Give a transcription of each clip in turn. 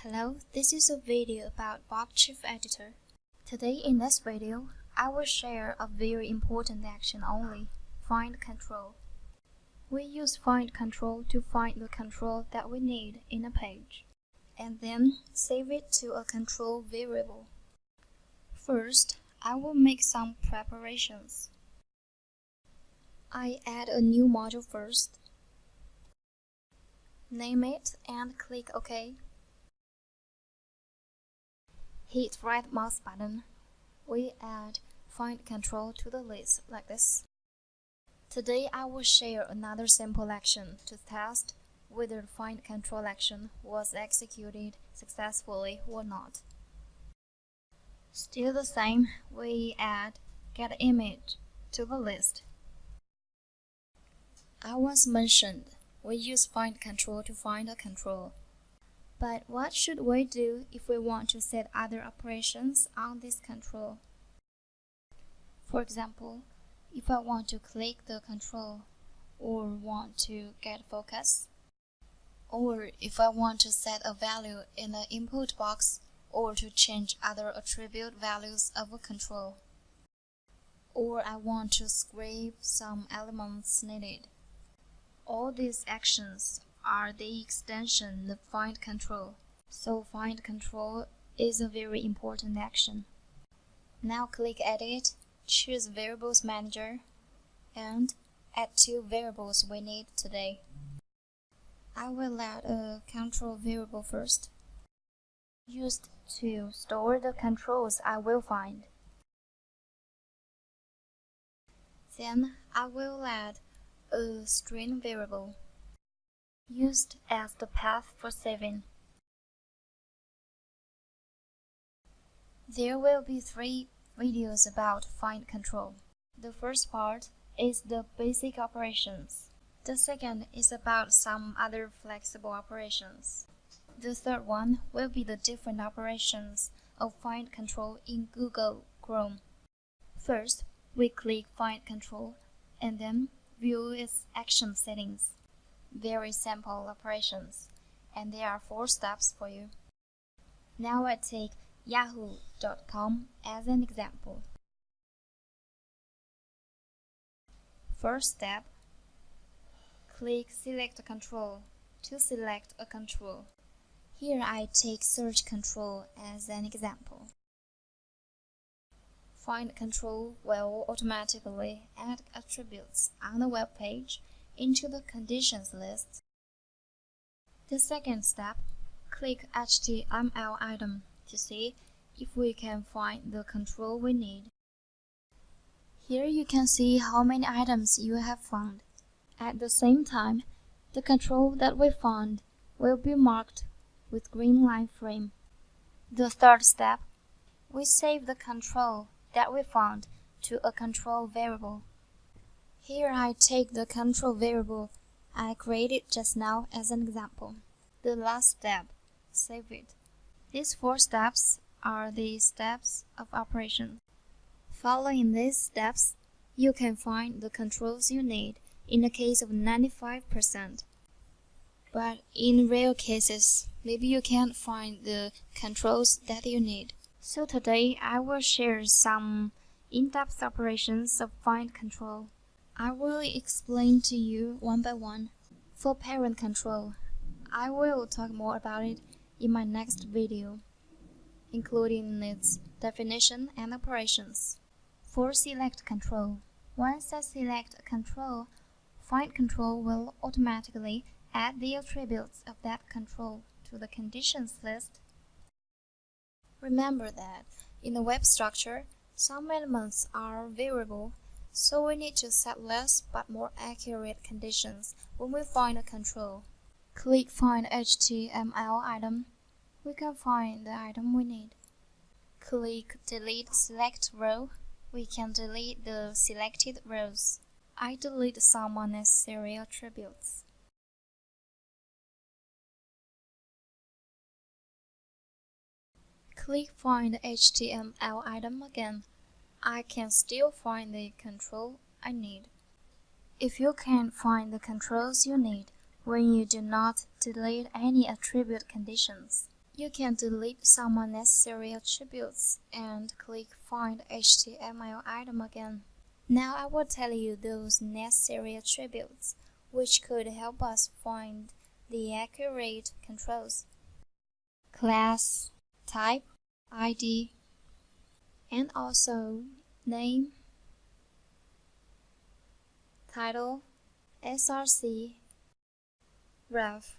Hello, this is a video about BotChief editor. Today in this video, I will share a very important action only, find control. We use find control to find the control that we need in a page, and then save it to a control variable. First, I will make some preparations. I add a new module first. Name it and click OK. Hit right mouse button. We add find control to the list like this. Today I will share another simple action to test whether the find control action was executed successfully or not. Still the same, we add get image to the list. I once mentioned we use find control to find a control. But what should we do if we want to set other operations on this control? For example, if I want to click the control, or want to get focus, or if I want to set a value in the input box, or to change other attribute values of a control, or I want to scrape some elements needed. All these actions are the extension of find control, so find control is a very important action. Now click Edit, choose Variables Manager, and add two variables we need today. I will add a control variable first, used to store the controls I will find. Then I will add a string variable, used as the path for saving. There will be 3 videos about find control. The first part is the basic operations. The second is about some other flexible operations. The third one will be the different operations of find control in Google Chrome. First, we click find control and then view its action settings. Very simple operations, and there are 4 steps for you. Now I take yahoo.com as an example. First step, click Select Control to select a control. Here I take Search Control as an example. Find Control will automatically add attributes on the web page into the conditions list. The second step, click HTML item to see if we can find the control we need. Here you can see how many items you have found. At the same time, the control that we found will be marked with green line frame. The third step, we save the control that we found to a control variable. Here I take the control variable I created just now as an example. The last step, save it. These 4 steps are the steps of operation. Following these steps, you can find the controls you need in the case of 95%. But in rare cases, maybe you can't find the controls that you need. So today I will share some in-depth operations of find control. I will explain to you one by one. For parent control, I will talk more about it in my next video, including its definition and operations. For select control, once I select a control, find control will automatically add the attributes of that control to the conditions list. Remember that in the web structure, some elements are variable, so we need to set less but more accurate conditions when we find a control. Click Find HTML item. We can find the item we need. Click Delete Select Row. We can delete the selected rows. I delete some unnecessary attributes. Click Find HTML item again. I can still find the control I need. If you can't find the controls you need when you do not delete any attribute conditions, You can delete some unnecessary attributes and click Find HTML item again. Now I will tell you those necessary attributes which could help us find the accurate controls. Class, type, ID, and also name, title, src, ref.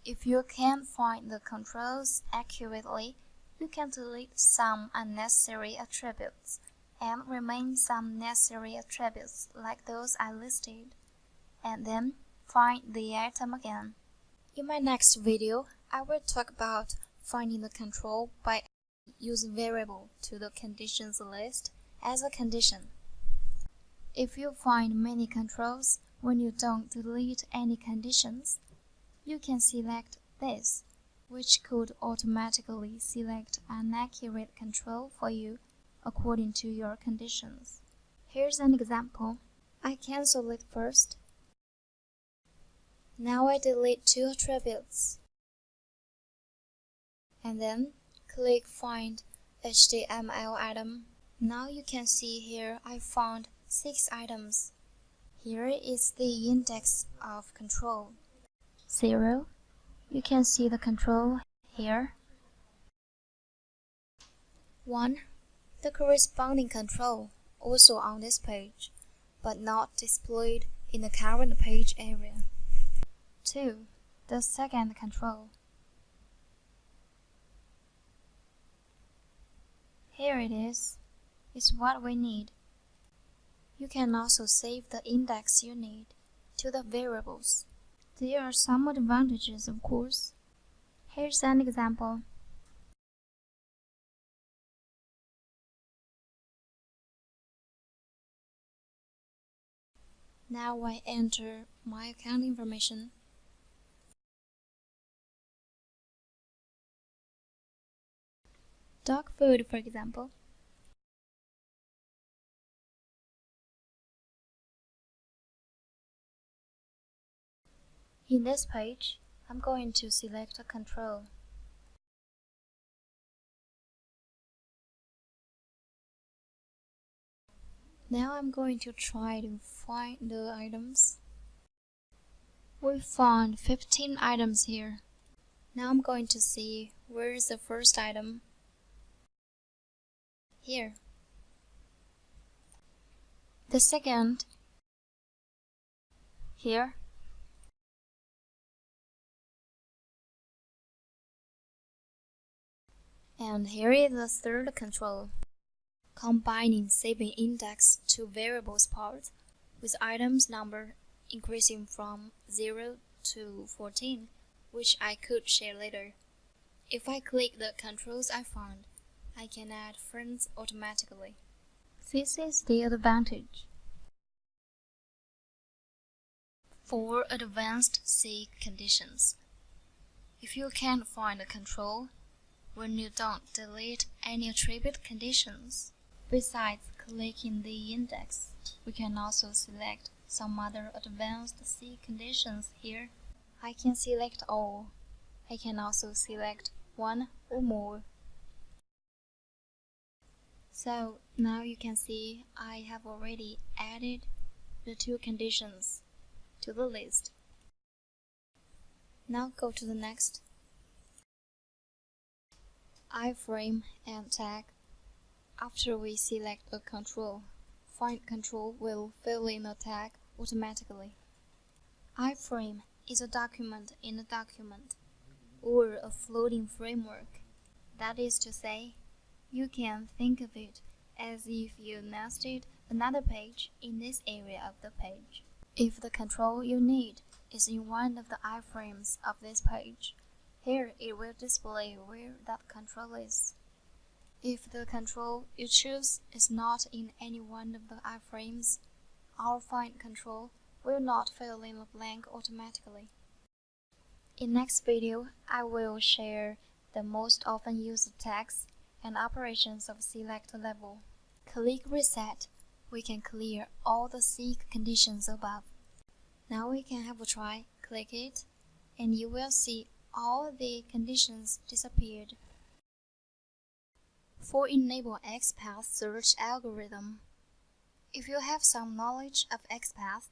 If you can't find the controls accurately, you can delete some unnecessary attributes and remain some necessary attributes like those I listed, and then find the item again. In my next video, I will talk about finding the control by using variable to the conditions list as a condition. If you find many controls when you don't delete any conditions, you can select this, which could automatically select an accurate control for you according to your conditions. Here's an example. I cancel it first. Now I delete 2 attributes. And then click Find HTML item. Now you can see here I found 6 items. Here is the index of control. 0. You can see the control here. 1. The corresponding control also on this page, but not displayed in the current page area. 2. The second control. Here it is. It's what we need. You can also save the index you need to the variables. There are some advantages, of course. Here's an example. Now I enter my account information. Dog food, for example. In this page, I'm going to select a control. Now I'm going to try to find the items. We found 15 items here. Now I'm going to see where is the first item. Here. The second. Here. And here is the third control, combining saving index to variables part with items number increasing from 0 to 14, which I could share later. If I click the controls I found, I can add friends automatically. This is the advantage. For advanced C conditions, if you can't find a control, when you don't delete any attribute conditions, besides clicking the index, we can also select some other advanced C conditions here. I can select all. I can also select one or more. So now you can see I have already added the 2 conditions to the list. Now go to the next. iframe and tag. After we select a control, find control will fill in a tag automatically. Iframe is a document in a document, or a floating framework. That is to say, you can think of it as if you nested another page in this area of the page. If the control you need is in one of the iframes of this page, here it will display where that control is. If the control you choose is not in any one of the iframes, our find control will not fill in the blank automatically. In next video, I will share the most often used tags and operations of select level. Click Reset. We can clear all the C conditions above. Now we can have a try. Click it, and you will see all the conditions disappeared. For enable XPath search algorithm, if you have some knowledge of XPath,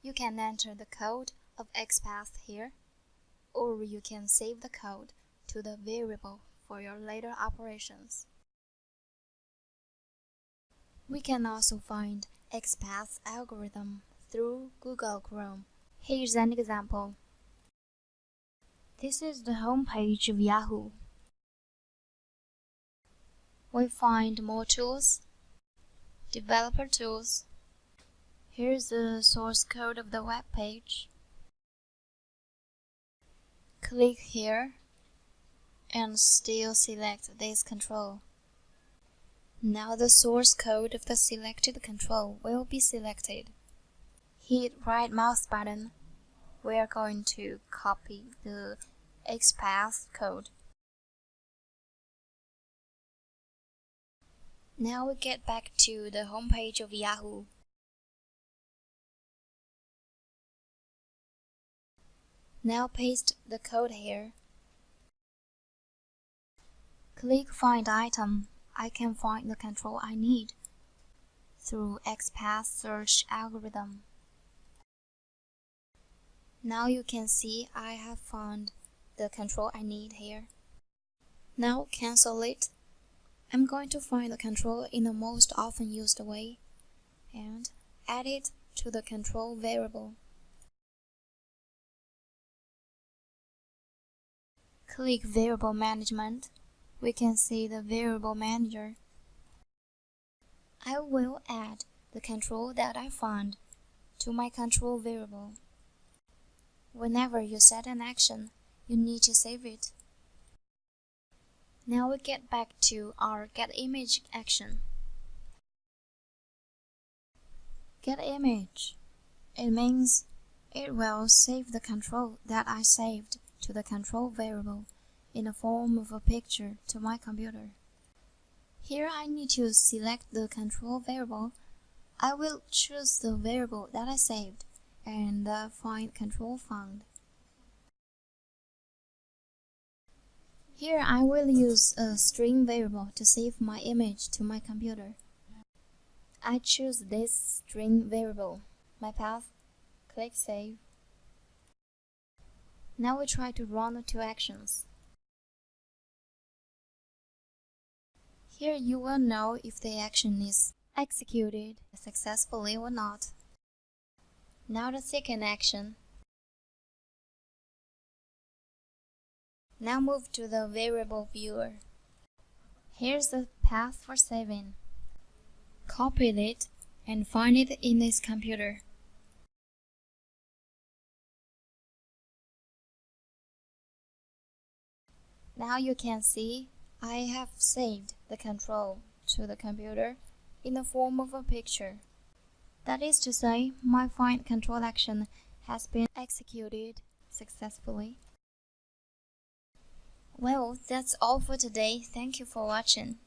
you can enter the code of XPath here, or you can save the code to the variable for your later operations. We can also find XPath algorithm through Google Chrome. Here's an example. This is the home page of Yahoo. We find more tools, developer tools. Here's the source code of the web page. Click here and still select this control. Now the source code of the selected control will be selected. Hit right mouse button. We are going to copy the XPath code. Now we get back to the home page of Yahoo. Now paste the code here. Click Find Item. I can find the control I need through XPath search algorithm. Now you can see I have found the control I need here. Now cancel it. I'm going to find the control in the most often used way and add it to the control variable. Click Variable Management. We can see the Variable Manager. I will add the control that I found to my control variable. Whenever you set an action, you need to save it. Now we get back to our getImage action. getImage. It means it will save the control that I saved to the control variable in the form of a picture to my computer. Here I need to select the control variable. I will choose the variable that I saved and find control found. Here I will use a string variable to save my image to my computer. I choose this string variable, my path, click Save. Now we try to run the two actions. Here you will know if the action is executed successfully or not. Now the second action. Now move to the variable viewer. Here's the path for saving. Copy it and find it in this computer. Now you can see I have saved the control to the computer in the form of a picture. That is to say, my find control action has been executed successfully. Well, that's all for today. Thank you for watching.